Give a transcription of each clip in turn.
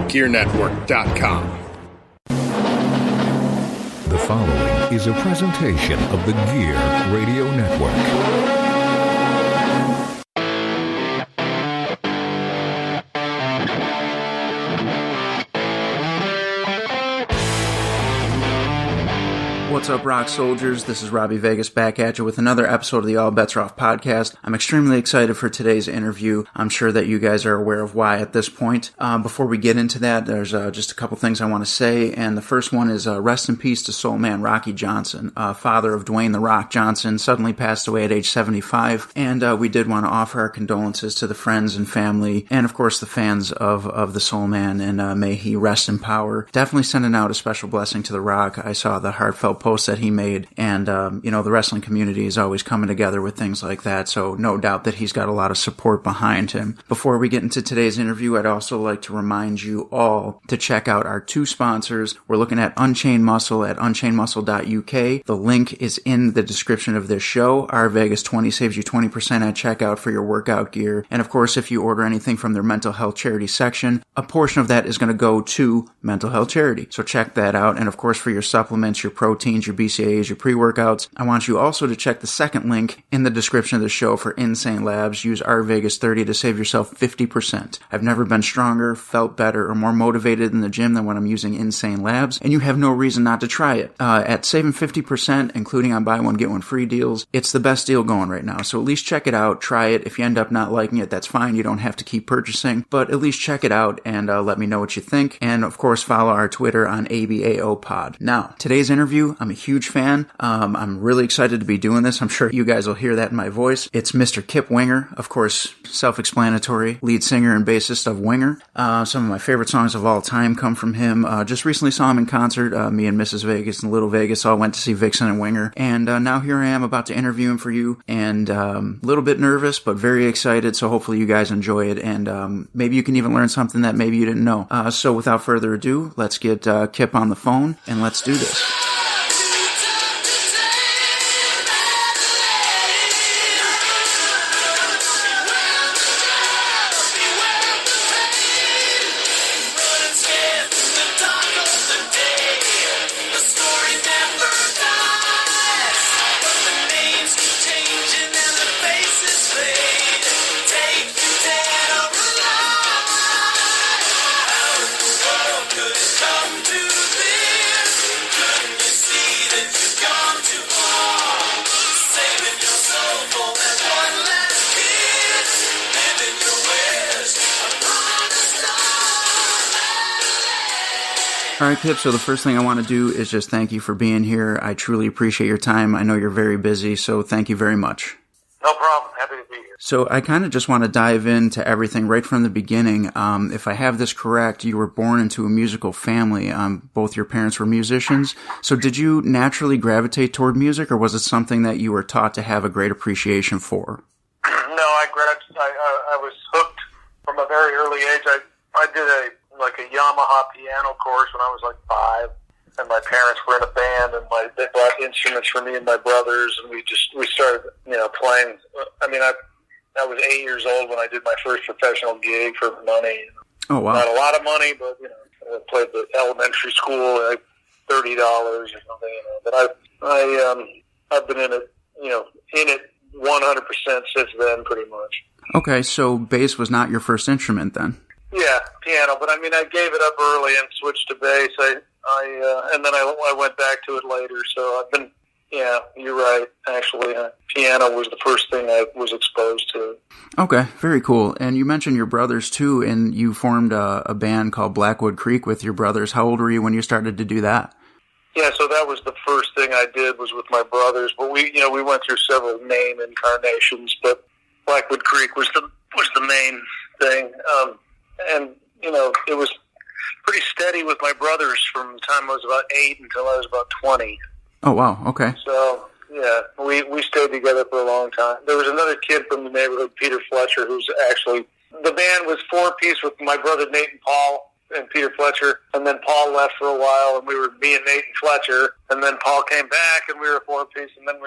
GearNetwork.com. The following is a presentation of the Gear Radio Network. What's up, rock soldiers? This is Robbie Vegas back at you with another episode of the All Bets Are Off podcast. I'm extremely excited for today's interview. I'm sure that you guys are aware of why at this point. Before we get into that, there's just a couple things I want to say, and the first one is rest in peace to Soul Man Rocky Johnson, father of Dwayne The Rock Johnson, suddenly passed away at age 75, and we did want to offer our condolences to the friends and family, and of course the fans of the Soul Man, and may he rest in power. Definitely sending out a special blessing to The Rock. I saw the heartfelt post that he made, and the wrestling community is always coming together with things like that, so no doubt that he's got a lot of support behind him. Before we get into today's interview, I'd also like to remind you all to check out our two sponsors. We're looking at Unchained Muscle at unchainedmuscle.uk. The link is in the description of this show. RVegas20 saves you 20% at checkout for your workout gear, and of course, if you order anything from their mental health charity section, a portion of that is going to go to mental health charity, so check that out. And of course, for your supplements, your proteins, your BCAAs, your pre-workouts, I want you also to check the second link in the description of the show for Insane Labs. Use RVegas30 to save yourself 50%. I've never been stronger, felt better, or more motivated in the gym than when I'm using Insane Labs, and you have no reason not to try it. At saving 50%, including on buy one, get one free deals, it's the best deal going right now, so at least check it out, try it. If you end up not liking it, that's fine. You don't have to keep purchasing, but at least check it out and let me know what you think. And of course, follow our Twitter on ABAOpod. Now, today's interview, I'm a huge fan. I'm really excited to be doing this. I'm sure you guys will hear that in my voice. It's Mr. Kip Winger, of course, self-explanatory, lead singer and bassist of Winger. Some of my favorite songs of all time come from him. Just recently saw him in concert. Me and Mrs. Vegas and Little Vegas all went to see Vixen and Winger. And now here I am about to interview him for you. And a little bit nervous, but very excited. So hopefully you guys enjoy it. And maybe you can even learn something that maybe you didn't know. So without further ado, let's get Kip on the phone and let's do this. All right, Kip, so the first thing I want to do is just thank you for being here. I truly appreciate your time. I know you're very busy, so thank you very much. No problem. Happy to be here. So I kind of just want to dive into everything right from the beginning. If I have this correct, you were born into a musical family. Both your parents were musicians. So did you naturally gravitate toward music, or was it something that you were taught to have a great appreciation for? No, I was hooked from a very early age. I did a Yamaha piano course when I was like 5, and my parents were in a band, and they bought instruments for me and my brothers, and we started playing. I mean, I was 8 years old when I did my first professional gig for money. Oh wow! Not a lot of money, but I played the elementary school like $30 or something. But I've been in it 100% since then, pretty much. Okay, so bass was not your first instrument then? Yeah, piano, but I mean, I gave it up early and switched to bass. And then I went back to it later. So I've been, yeah, you're right. Actually, piano was the first thing I was exposed to. Okay, very cool. And you mentioned your brothers too, and you formed a band called Blackwood Creek with your brothers. How old were you when you started to do that? Yeah, so that was the first thing I did was with my brothers. But we went through several name incarnations, but Blackwood Creek was the main thing. And, it was pretty steady with my brothers from the time I was about 8 until I was about 20. Oh, wow. Okay. So, yeah, we stayed together for a long time. There was another kid from the neighborhood, Peter Fletcher, who's actually... The band was 4-piece with my brother Nate and Paul and Peter Fletcher, and then Paul left for a while, and we were me and Nate and Fletcher, and then Paul came back, and we were 4-piece, and then,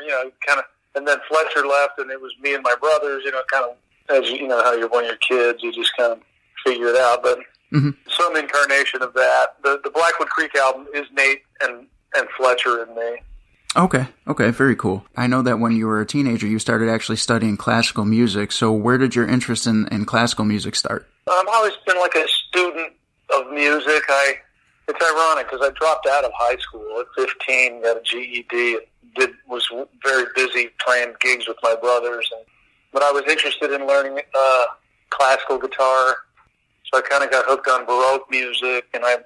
and then Fletcher left, and it was me and my brothers, kind of, as how when you're kids, you just kind of figure it out. But some incarnation of that. The Blackwood Creek album is Nate and Fletcher and me. Okay, very cool. I know that when you were a teenager, you started actually studying classical music. So where did your interest in classical music start? I've always been like a student of music. It's ironic because I dropped out of high school at 15, got a GED, was very busy playing gigs with my brothers, but I was interested in learning classical guitar, so I kind of got hooked on Baroque music, and I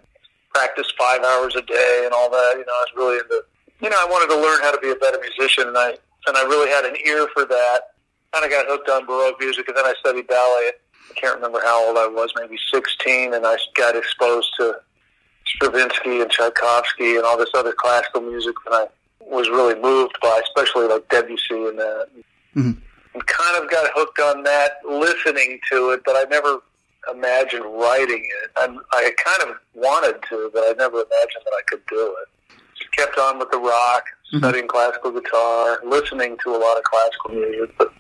practiced 5 hours a day and all that. I was really into, I wanted to learn how to be a better musician, and I really had an ear for that. Kind of got hooked on Baroque music, and then I studied ballet. I can't remember how old I was, maybe 16, and I got exposed to Stravinsky and Tchaikovsky and all this other classical music that I was really moved by, especially like Debussy and that. And kind of got hooked on that, listening to it, but I never imagined writing it. I kind of wanted to, but I never imagined that I could do it. Just kept on with the rock, studying classical guitar, listening to a lot of classical music, but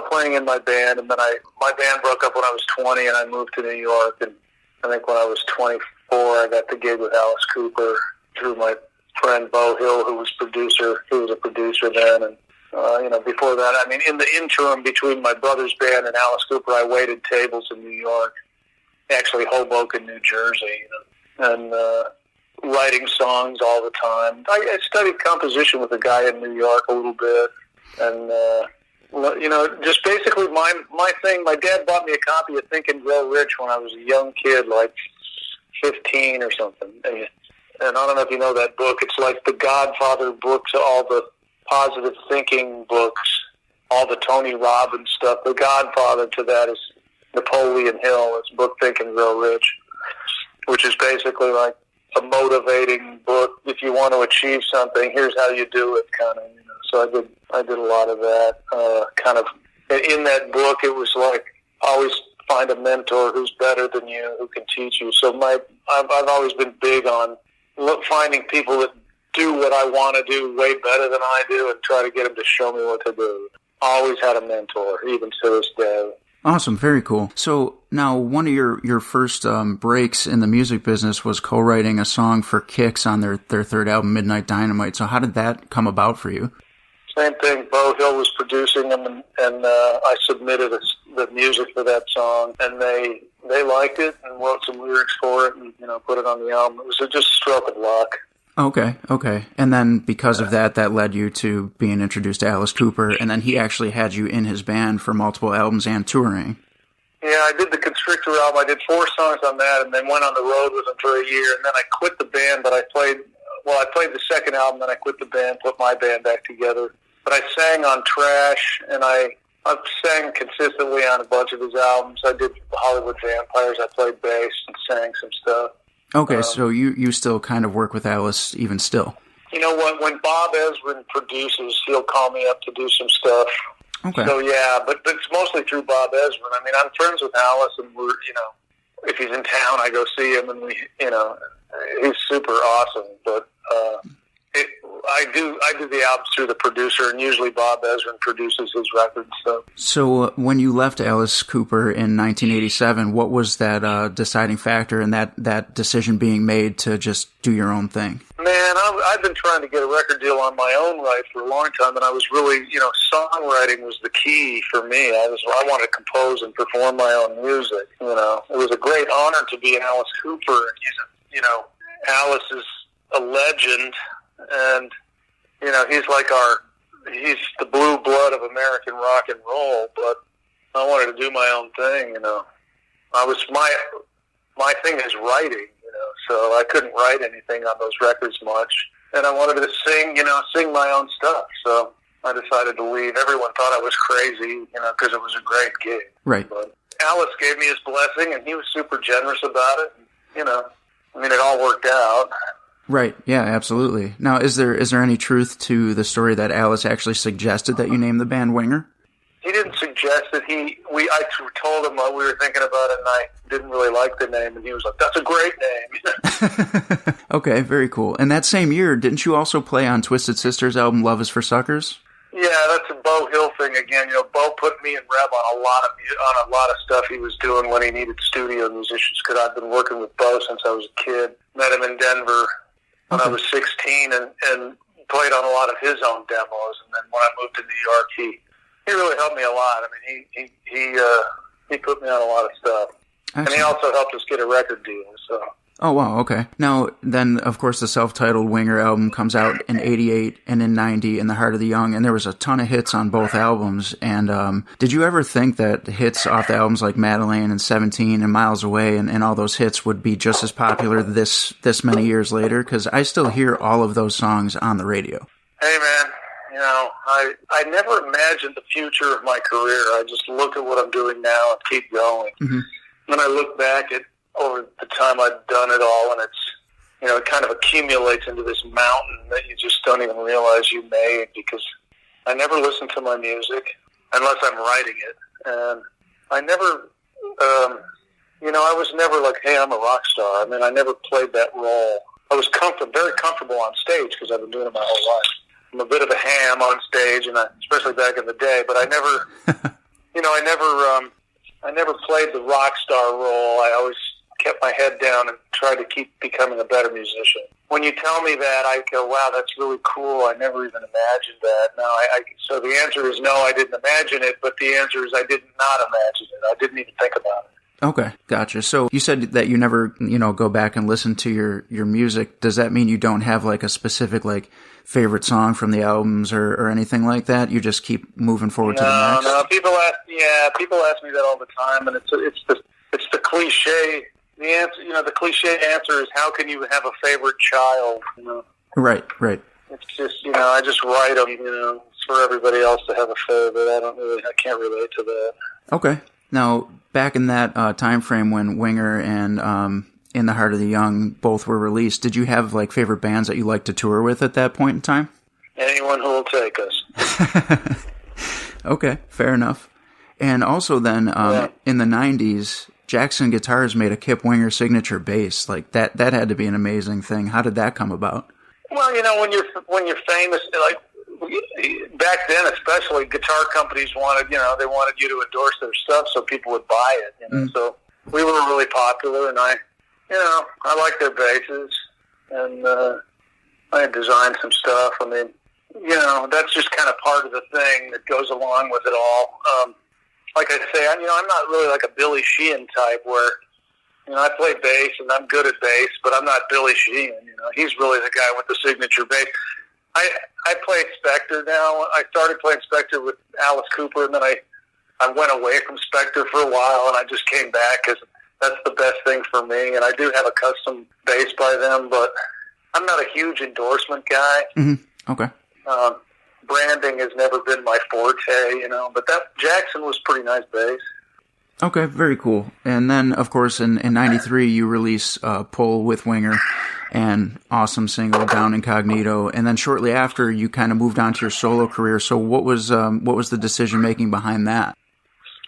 playing in my band. And then my band broke up when I was 20, and I moved to New York. And I think when I was 24, I got the gig with Alice Cooper through my friend Bo Hill, who was a producer then. And before that, in the interim between my brother's band and Alice Cooper, I waited tables in New York, actually Hoboken, New Jersey, and writing songs all the time. I studied composition with a guy in New York a little bit, and just basically my thing. My dad bought me a copy of Think and Grow Rich when I was a young kid, like 15 or something. And I don't know if you know that book. It's like the Godfather books, all the positive thinking books, all the Tony Robbins stuff. The Godfather to that is Napoleon Hill. It's a book, Think and Grow Rich, which is basically like a motivating book. If you want to achieve something, here's how you do it, kind of. So I did a lot of that. Kind of in that book, it was like always find a mentor who's better than you, who can teach you. So I've always been big on finding people that do what I want to do way better than I do, and try to get them to show me what to do. Always had a mentor, even to this day. Awesome, very cool. So now, one of your first breaks in the music business was co-writing a song for Kix on their third album, Midnight Dynamite. So how did that come about for you? Same thing. Bo Hill was producing them, and I submitted the music for that song, and they liked it and wrote some lyrics for it, and put it on the album. It was just a stroke of luck. Okay. And then because of that led you to being introduced to Alice Cooper, and then he actually had you in his band for multiple albums and touring. Yeah, I did the Constrictor album. I did 4 songs on that, and then went on the road with him for a year, and then I quit the band, but I played the second album, then I quit the band, put my band back together. But I sang on Trash, and I've sang consistently on a bunch of his albums. I did Hollywood Vampires. I played bass and sang some stuff. Okay, so you still kind of work with Alice even still? When Bob Ezrin produces, he'll call me up to do some stuff. Okay. So, yeah, but it's mostly through Bob Ezrin. I'm friends with Alice, and we're, if he's in town, I go see him, and he's super awesome. But I do the albums through the producer, and usually Bob Ezrin produces his records. So when you left Alice Cooper in 1987, what was that deciding factor in that decision being made to just do your own thing? Man, I've been trying to get a record deal on my own right for a long time, and I was really, songwriting was the key for me. I wanted to compose and perform my own music. It was a great honor to be in Alice Cooper, and Alice is a legend. And, he's the blue blood of American rock and roll, but I wanted to do my own thing, my thing is writing, so I couldn't write anything on those records much. And I wanted to sing my own stuff, so I decided to leave. Everyone thought I was crazy, because it was a great gig. Right. But Alice gave me his blessing, and he was super generous about it. It all worked out. Right. Yeah, absolutely. Now, is there any truth to the story that Alice actually suggested that you name the band Winger? He didn't suggest it. I told him what we were thinking about it, and I didn't really like the name, and he was like, "That's a great name." Okay, very cool. And that same year, didn't you also play on Twisted Sister's album Love Is for Suckers? Yeah, that's a Beau Hill thing again. You know, Beau put me and Reb on a lot of stuff he was doing when he needed studio musicians. Because I've been working with Beau since I was a kid. Met him in Denver when I was 16, and played on a lot of his own demos. And then when I moved to New York, he really helped me a lot. I mean, he put me on a lot of stuff, Excellent. and he also helped us get a record deal. So. Oh, wow, okay. Now, then, of course, the self-titled Winger album comes out in 88 and in 90, In the Heart of the Young, and there was a ton of hits on both albums. And did you ever think that hits off the albums like Madeline and 17 and Miles Away and all those hits would be just as popular this many years later? Because I still hear all of those songs on the radio. Hey, man, you know, I never imagined the future of my career. I just look at what I'm doing now and keep going. Mm-hmm. When I look back at over the time I've done it all, and it's, you know, it kind of accumulates into this mountain that you just don't even realize you made, because I never listen to my music unless I'm writing it. And I never, you know, I was never like, hey, I'm a rock star. I mean, I never played that role. I was very comfortable on stage because I've been doing it my whole life. I'm a bit of a ham on stage, and especially back in the day, but I never, you know, I never played the rock star role. I always kept my head down and tried to keep becoming a better musician. When you tell me that, I go, wow, that's really cool. I never even imagined that. No, so the answer is no, I didn't imagine it, but the answer is I did not imagine it. I didn't even think about it. Okay, gotcha. So you said that you never, you know, go back and listen to your music. Does that mean you don't have like a specific like favorite song from the albums or anything like that? You just keep moving forward to the next? No, people ask me that all the time, and it's the cliche. The answer, you know, the cliche answer is, how can you have a favorite child? You know? Right. It's just, you know, I just write them. You know, it's for everybody else to have a favorite. I can't relate to that. Okay. Now, back in that time frame when Winger and In the Heart of the Young both were released, did you have like favorite bands that you liked to tour with at that point in time? Anyone who will take us. Okay, fair enough. And also then, in the 90s, Jackson Guitars made a Kip Winger signature bass. Like that had to be an amazing thing. How did that come about? Well, you know, when you're famous, like back then, especially, guitar companies wanted you to endorse their stuff so people would buy it. You know? So we were really popular, and I liked their basses, and I had designed some stuff. I mean, you know, that's just kind of part of the thing that goes along with it all. Like I say, I'm not really like a Billy Sheehan type where, you know, I play bass and I'm good at bass, but I'm not Billy Sheehan. You know, he's really the guy with the signature bass. I play Spector now. I started playing Spector with Alice Cooper, and then I went away from Spector for a while, and I just came back because that's the best thing for me. And I do have a custom bass by them, but I'm not a huge endorsement guy. Mm-hmm. Okay. Branding has never been my forte, you know, but that Jackson was pretty nice bass. Okay, very cool. And then, of course, in 93, you release Pull with Winger, and awesome single, Down Incognito. And then shortly after, you kind of moved on to your solo career. So what was the decision-making behind that?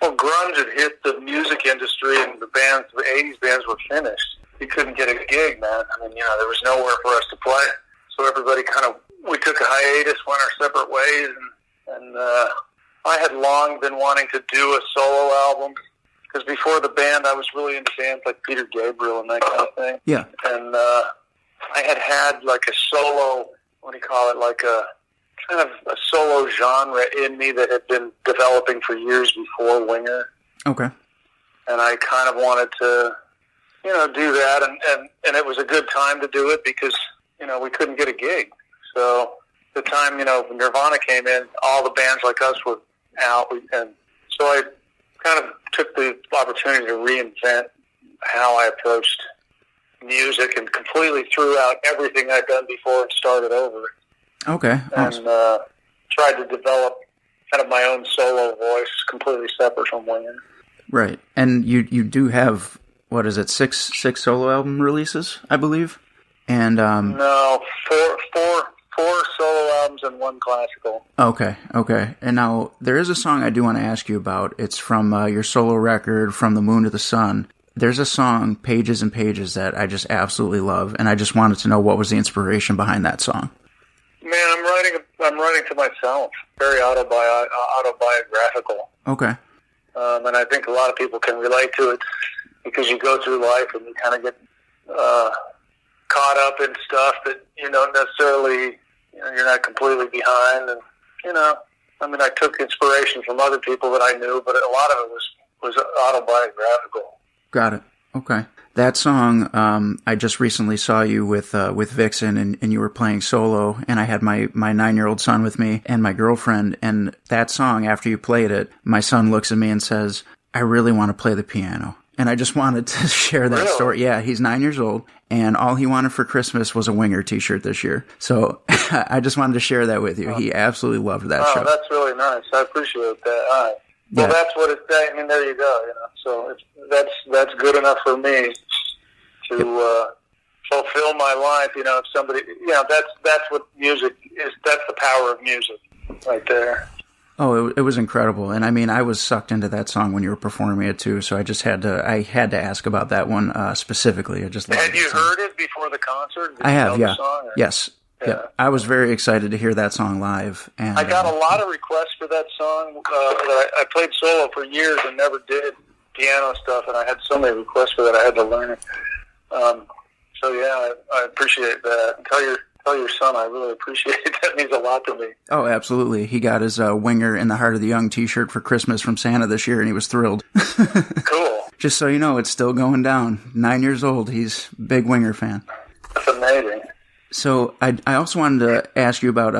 Well, grunge had hit the music industry, and the 80s bands were finished. You couldn't get a gig, man. I mean, you know, there was nowhere for us to play. So everybody we took a hiatus, went our separate ways, and I had long been wanting to do a solo album, because before the band, I was really into bands like Peter Gabriel and that kind of thing. Yeah. And I had like a solo, like a kind of a solo genre in me that had been developing for years before Winger. Okay. And I kind of wanted to, you know, do that, and it was a good time to do it because, you know, we couldn't get a gig. So the time, you know, Nirvana came in, all the bands like us were out, and so I kind of took the opportunity to reinvent how I approached music and completely threw out everything I'd done before and started over. Okay. Awesome. And tried to develop kind of my own solo voice, completely separate from Winger. Right. And you do have, what is it, six solo album releases, I believe? And no, four solo albums and one classical. Okay. And now, there is a song I do want to ask you about. It's from your solo record, From the Moon to the Sun. There's a song, Pages and Pages, that I just absolutely love, and I just wanted to know what was the inspiration behind that song. Man, I'm I'm writing to myself. Very autobiographical. Okay. And I think a lot of people can relate to it because you go through life and you kind of get caught up in stuff that you don't necessarily, you're not completely behind. And, I took inspiration from other people that I knew, but a lot of it was autobiographical. Got it. Okay. That song, I just recently saw you with Vixen, and you were playing solo, and I had my 9-year-old son with me and my girlfriend, and that song, after you played it, my son looks at me and says, I really want to play the piano. And I just wanted to share that story. Yeah, he's 9 years old, and all he wanted for Christmas was a Winger t-shirt this year. So I just wanted to share that with you. He absolutely loved that show. Oh, that's really nice. I appreciate that. All right. Well, that's what it's. There you go. So that's good enough for me to fulfill my life. If somebody, that's what music is. That's the power of music, right there. Oh, it was incredible, and I was sucked into that song when you were performing it too. So I just had to ask about that one specifically. I just loved had you heard it before the concert? I have, yeah. Yes. Yeah, I was very excited to hear that song live. And I got a lot of requests for that song. I played solo for years and never did piano stuff, and I had so many requests for that I had to learn it. I appreciate that. Tell your son I really appreciate it. That means a lot to me. Oh, absolutely. He got his Winger in the Heart of the Young t-shirt for Christmas from Santa this year, and he was thrilled. Cool. Just so you know, it's still going down. 9 years old. He's a big Winger fan. That's amazing. So I also wanted to ask you about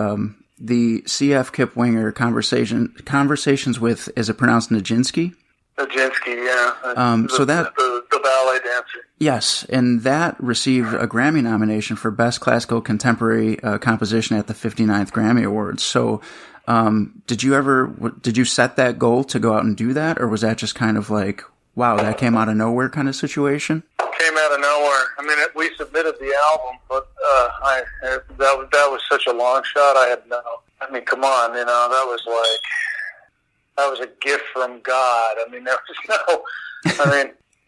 the C.F. Kip Winger conversations with, is it pronounced Nijinsky? Nijinsky, yeah. The ballet dancer. Yes, and that received a Grammy nomination for Best Classical Contemporary Composition at the 59th Grammy Awards. So did you set that goal to go out and do that, or was that just kind of like, wow, that came out of nowhere kind of situation? Came out of nowhere. We submitted the album, but that was such a long shot. Come on, that was a gift from God.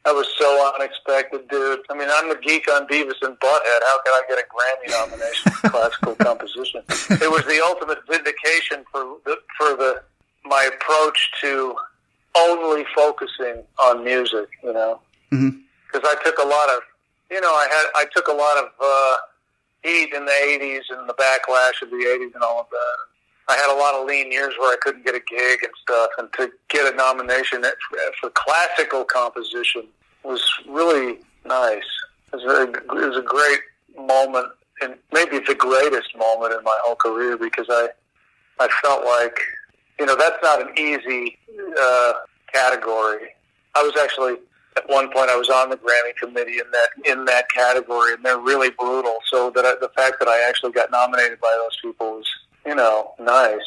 That was so unexpected, dude. I'm the geek on Beavis and Butthead. How can I get a Grammy nomination for classical composition? It was the ultimate vindication for my approach to only focusing on music, Because I took a lot of, I took a lot of heat in the 80s and the backlash of the 80s and all of that. I had a lot of lean years where I couldn't get a gig and stuff, and to get a nomination for classical composition was really nice. It was a great moment, and maybe the greatest moment in my whole career, because I felt like, that's not an easy category. I was actually, at one point, I was on the Grammy committee in that category, and they're really brutal. So the fact that I actually got nominated by those people was, nice.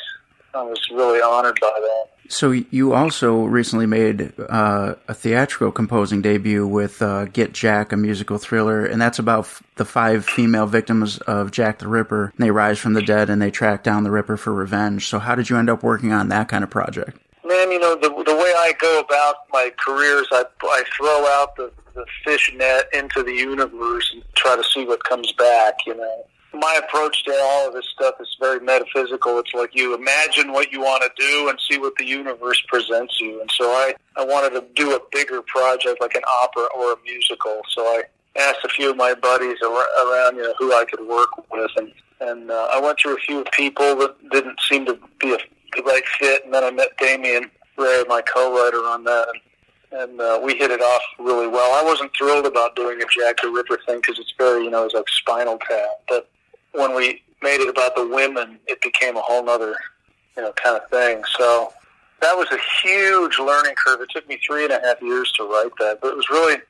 I was really honored by that. So you also recently made a theatrical composing debut with Get Jack, a musical thriller, and that's about the 5 female victims of Jack the Ripper. And they rise from the dead and they track down the Ripper for revenge. So how did you end up working on that kind of project? Man, the way I go about my career is I throw out the fish net into the universe and try to see what comes back, My approach to all of this stuff is very metaphysical. It's like you imagine what you want to do and see what the universe presents you. And so I wanted to do a bigger project like an opera or a musical. So I asked a few of my buddies around, who I could work with. And I went through a few people that didn't seem to be the right fit. And then I met Damien Ray, my co-writer on that. And we hit it off really well. I wasn't thrilled about doing a Jack the Ripper thing because it's very, it's like Spinal Tap. But when we made it about the women, it became a whole other, kind of thing. So that was a huge learning curve. It took me 3.5 years to write that, but it was a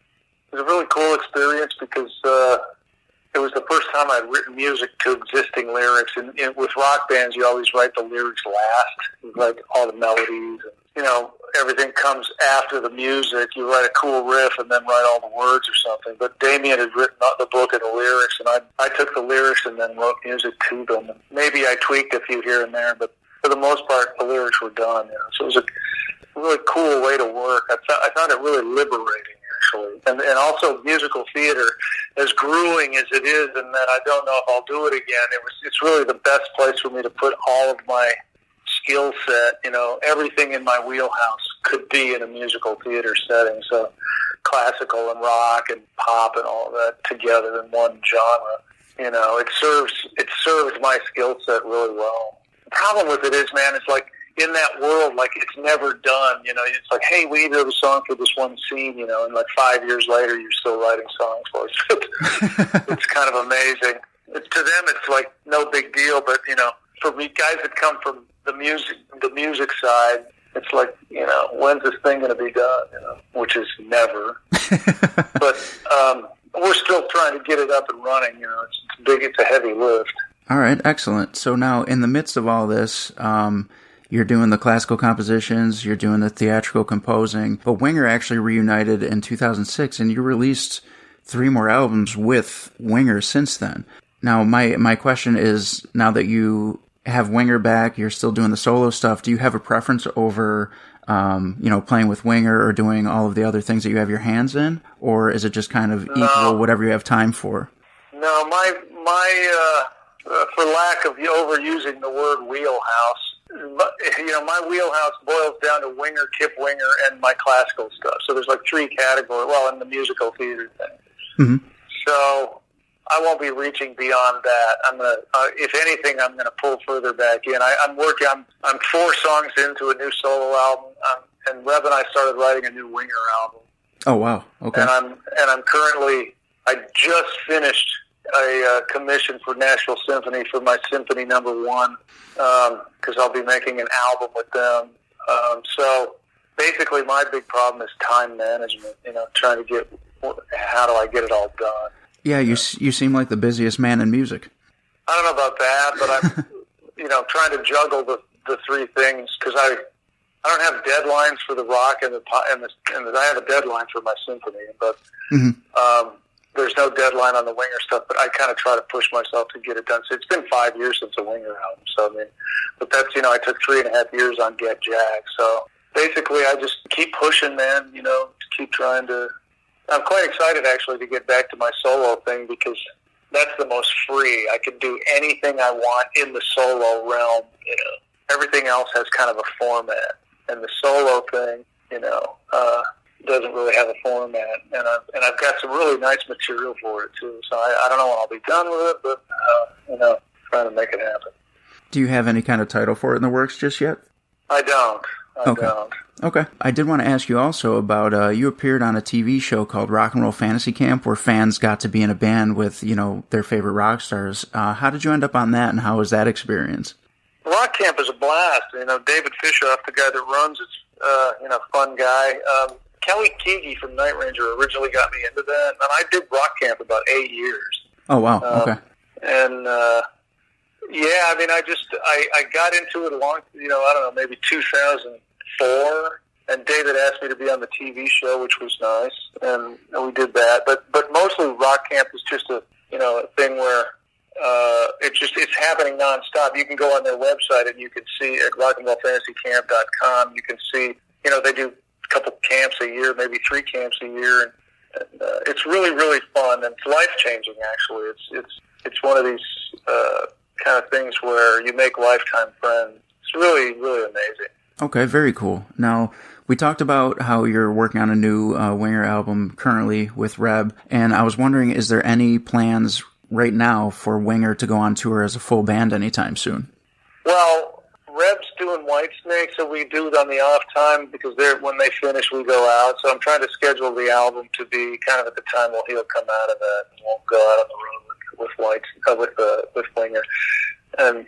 really cool experience because it was the first time I'd written music to existing lyrics. And with rock bands, you always write the lyrics last, like all the melodies. Everything comes after the music. You write a cool riff and then write all the words or something. But Damien had written the book and the lyrics, and I took the lyrics and then wrote music to them. And maybe I tweaked a few here and there, but for the most part, the lyrics were done. So it was a really cool way to work. I found it really liberating, actually. And also musical theater, as grueling as it is, and that I don't know if I'll do it again, it's really the best place for me to put all of my skill set. Everything in my wheelhouse could be in a musical theater setting. So classical and rock and pop and all of that together in one genre. It serves my skill set really well. The problem with it is, man, it's like in that world, like it's never done. It's like, hey, we need to have a song for this one scene, and like 5 years later, you're still writing songs for it. It's kind of amazing. To them, it's like no big deal, but for me, guys that come from the music side, it's like, when's this thing going to be done? Which is never. But we're still trying to get it up and running. It's big. It's a heavy lift. All right, excellent. So now, in the midst of all this, you're doing the classical compositions, you're doing the theatrical composing, but Winger actually reunited in 2006, and you released 3 more albums with Winger since then. Now, my question is, now that you have Winger back, you're still doing the solo stuff, do you have a preference over, playing with Winger or doing all of the other things that you have your hands in? Or is it just kind of equal, whatever you have time for? No, my for lack of overusing the word wheelhouse, my wheelhouse boils down to Winger, Kip Winger, and my classical stuff. So there's like 3 categories, in the musical theater thing. Mm-hmm. So I won't be reaching beyond that. I'm gonna, if anything, I'm gonna pull further back in. I'm working. I'm 4 songs into a new solo album, and Reb and I started writing a new Winger album. Oh wow! Okay. And I'm currently. I just finished a commission for Nashville Symphony for my Symphony No. 1 because I'll be making an album with them. So basically, my big problem is time management. Trying to get how do I get it all done. Yeah, you seem like the busiest man in music. I don't know about that, but I'm, trying to juggle the 3 things because I don't have deadlines for the rock and I have a deadline for my symphony, but there's no deadline on the Winger stuff. But I kind of try to push myself to get it done. So it's been 5 years since a Winger album. So but that's I took 3.5 years on Get Jack. So basically, I just keep pushing, man. Keep trying to. I'm quite excited, actually, to get back to my solo thing because that's the most free. I can do anything I want in the solo realm. Everything else has kind of a format, and the solo thing, doesn't really have a format. And I've got some really nice material for it too. So I don't know when I'll be done with it, but trying to make it happen. Do you have any kind of title for it in the works just yet? I don't. Okay. I did want to ask you also about, you appeared on a TV show called Rock and Roll Fantasy Camp where fans got to be in a band with, their favorite rock stars. How did you end up on that, and how was that experience? Rock Camp is a blast. David Fishoff, the guy that runs it's, fun guy. Kelly Keagy from Night Ranger originally got me into that, and I did Rock Camp about 8 years. Oh, wow. Okay. And, I got into it I don't know, maybe 2004, and David asked me to be on the TV show, which was nice, and we did that. But mostly Rock Camp is just a thing where it's happening nonstop. You can go on their website and you can see at rockandrollfantasycamp.com. You can see they do a couple camps a year, maybe 3 camps a year, and it's really, really fun, and it's life changing. Actually, it's one of these kind of things where you make lifetime friends. It's really, really amazing. Okay, very cool. Now, we talked about how you're working on a new Winger album currently with Reb, and I was wondering, is there any plans right now for Winger to go on tour as a full band anytime soon? Well, Reb's doing Whitesnake, so we do it on the off time because when they finish, we go out. So I'm trying to schedule the album to be kind of at the time when he'll come out of that, and we'll go out on the road with Winger. And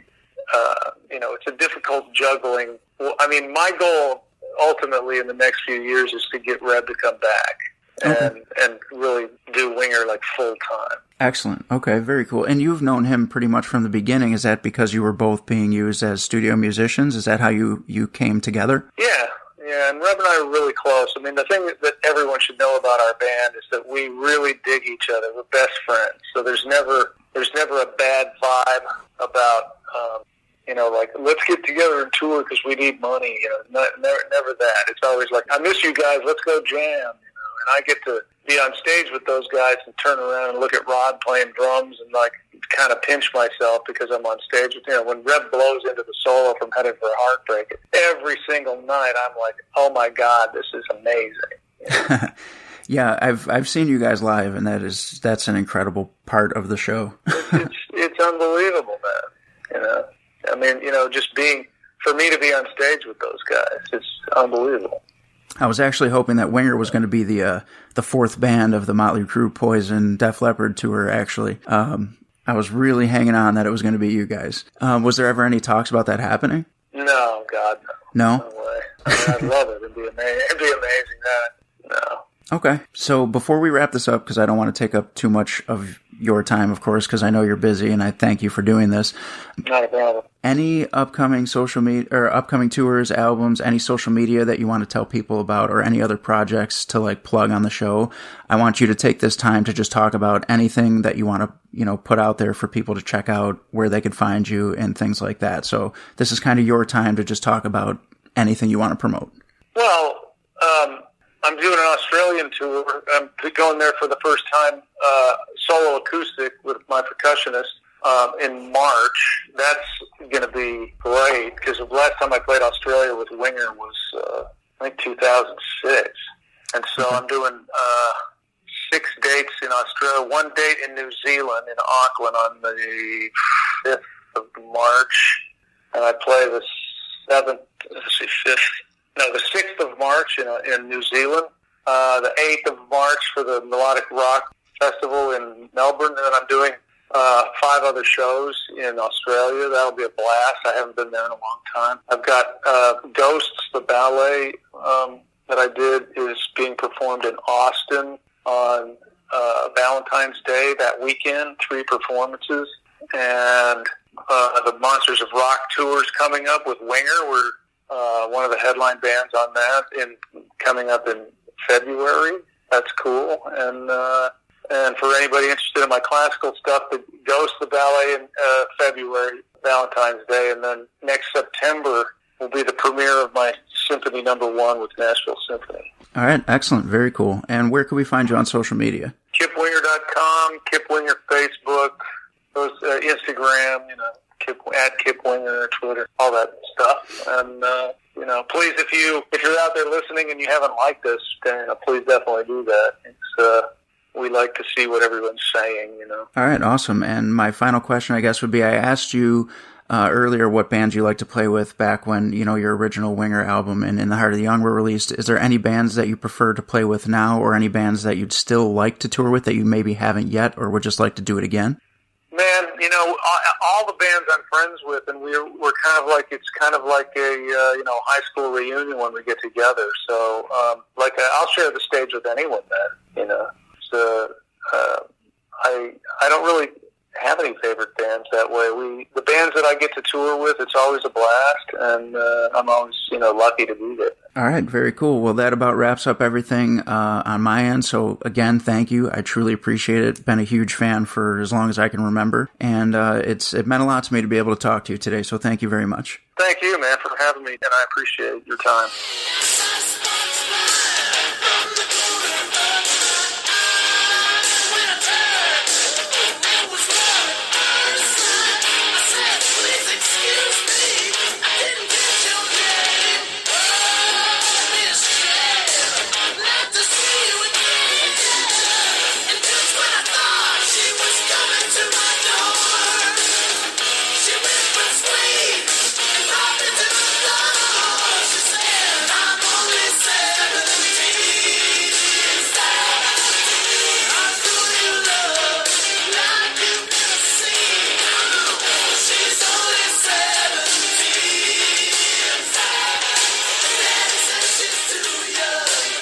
it's a difficult juggling. Well, my goal ultimately in the next few years is to get Reb to come back and really do Winger like full time. Excellent. Okay, very cool. And you've known him pretty much from the beginning. Is that because you were both being used as studio musicians? Is that how you came together? Yeah, and Reb and I are really close. The thing that everyone should know about our band is that we really dig each other. We're best friends. So there's never a bad vibe about like, let's get together and tour because we need money. Never that. It's always like, I miss you guys. Let's go jam. and I get to be on stage with those guys and turn around and look at Rod playing drums and like kind of pinch myself because I'm on stage with, when Reb blows into the solo from Headed for Heartbreak, every single night I'm like, oh my God, this is amazing. Yeah, I've seen you guys live, and that's an incredible part of the show. It's unbelievable, man. I mean, just for me to be on stage with those guys, it's unbelievable. I was actually hoping that Winger was going to be the fourth band of the Motley Crue, Poison, Def Leppard tour, actually. I was really hanging on that it was going to be you guys. Was there ever any talks about that happening? No, God, no. No way. I mean, I'd love it. It'd be amazing. No. Okay. So before we wrap this up, because I don't want to take up too much of your time, of course, because I know you're busy, and I thank you for doing this. Not a problem. Any upcoming social media or upcoming tours, albums, any social media that you want to tell people about, or any other projects to like plug on the show? I want you to take this time to just talk about anything that you want to, put out there for people to check out, where they could find you and things like that. So this is kind of your time to just talk about anything you want to promote. Well, I'm doing an Australian tour. I'm going there for the first time, solo acoustic with my percussionist in March. That's going to be great because the last time I played Australia with Winger was, I think, 2006. And so I'm doing 6 dates in Australia, 1 date in New Zealand, in Auckland on the 5th of March. And I play the 6th of March in New Zealand, the 8th of March for the Melodic Rock Festival in Melbourne, and then I'm doing 5 other shows in Australia. That'll be a blast. I haven't been there in a long time. I've got Ghosts, the ballet that I did, is being performed in Austin on Valentine's Day that weekend, 3 performances, and the Monsters of Rock tour's coming up with Winger. We're one of the headline bands on that, coming up in February. That's cool. And for anybody interested in my classical stuff, the Ghost, the ballet in February, Valentine's Day, and then next September will be the premiere of my Symphony No. 1 with Nashville Symphony. All right, excellent, very cool. And where can we find you on social media? KipWinger.com, Kip Winger Facebook, Instagram, at Kip Winger, Twitter, all that stuff. And please, if you're out there listening and you haven't liked us, then please definitely do that. We like to see what everyone's saying. All right, awesome. And my final question, I guess, would be: I asked you earlier what bands you like to play with back when your original Winger album and In the Heart of the Young were released. Is there any bands that you prefer to play with now, or any bands that you'd still like to tour with that you maybe haven't yet, or would just like to do it again? Man, all the bands I'm friends with, and we're kind of like, it's kind of like a high school reunion when we get together. So I'll share the stage with anyone, man. So I don't really have any favorite bands that way. The bands that I get to tour with, it's always a blast, and I'm always lucky to be there. All right, very cool. Well, that about wraps up everything on my end. So again, thank you. I truly appreciate it. Been a huge fan for as long as I can remember, and it meant a lot to me to be able to talk to you today. So thank you very much. Thank you, man, for having me, and I appreciate your time.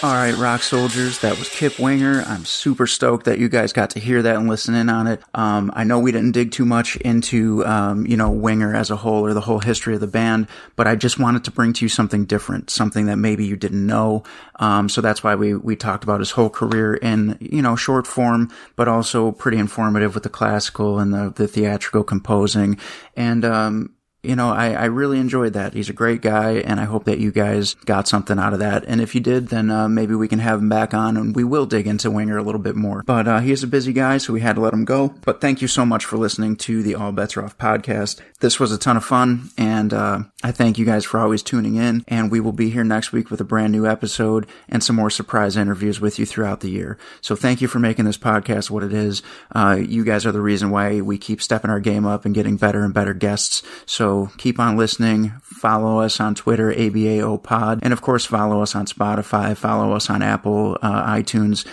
All right, rock soldiers, that was Kip Winger. I'm super stoked that you guys got to hear that and listen in on it. I know we didn't dig too much into, Winger as a whole or the whole history of the band, but I just wanted to bring to you something different, something that maybe you didn't know. So that's why we talked about his whole career in, short form, but also pretty informative with the classical and the theatrical composing. And, I really enjoyed that. He's a great guy, and I hope that you guys got something out of that. And if you did, then maybe we can have him back on, and we will dig into Winger a little bit more. But he's a busy guy, so we had to let him go. But thank you so much for listening to the All Bets Are Off podcast. This was a ton of fun, and I thank you guys for always tuning in. And we will be here next week with a brand new episode and some more surprise interviews with you throughout the year. So thank you for making this podcast what it is. You guys are the reason why we keep stepping our game up and getting better and better guests. So keep on listening. Follow us on Twitter, ABAOpod, and of course follow us on Spotify, follow us on Apple, iTunes,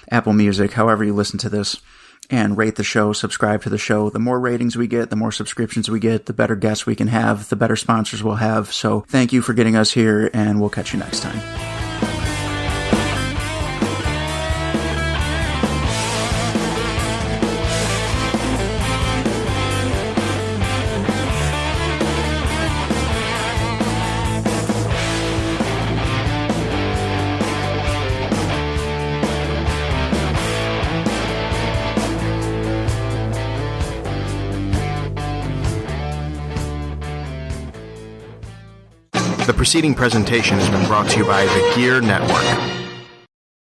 Apple Music, however you listen to this, and rate the show, subscribe to the show. The more ratings we get, the more subscriptions we get, the better guests we can have, the better sponsors we'll have. So thank you for getting us here, and we'll catch you next time. The preceding presentation has been brought to you by the Gear Network.